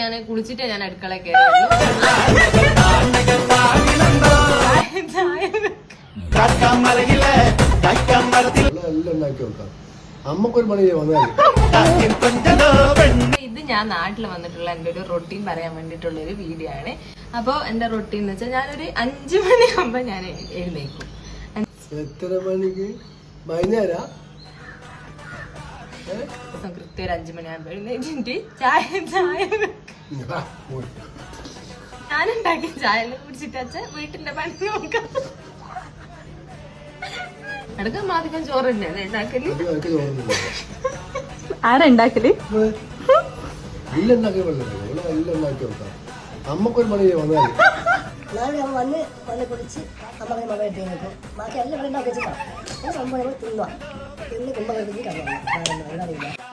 ഞാൻ കുളിച്ചിട്ട് ഞാൻ അടുക്കള കയറി ഇത് ഞാൻ നാട്ടിൽ വന്നിട്ടുള്ള എന്റെ ഒരു റൊട്ടീൻ പറയാൻ വേണ്ടിട്ടുള്ള ഒരു വീഡിയോ ആണ്. അപ്പൊ എന്റെ റൊട്ടീൻ എന്ന് വെച്ചാൽ ഞാനൊരു 5 മണിയാകുമ്പോ ഞാൻ എഴുന്നേക്കും. എത്ര മണിക്ക്? വൈകുന്നേരം കൃത്യം ഒരു 5 മണിയാകുമ്പോ എഴുന്നേറ്റിട്ട് ചായ ഞാനുണ്ടാക്കി ചായ കുടിച്ചിട്ട് അച്ഛൻ വീട്ടിന്റെ പണി നോക്കാം. അടുക്ക മാധികം ചോറ് തന്നെയാണ് ഉണ്ടാക്കല്. ആരാ ഉണ്ടാക്കല്? അമ്മക്കൊരു മണി വന്നാൽ വന്ന് കുടിച്ച് അമ്മ മഴ ഇട്ട് നോക്കും. ബാക്കി എല്ലാം ഇവിടെ ഉണ്ടാക്കി വെച്ചിട്ടാണ് സംഭവം തിന്നുക. തിന്ന് കുമ്പ കഴിച്ച് കഴിയാം.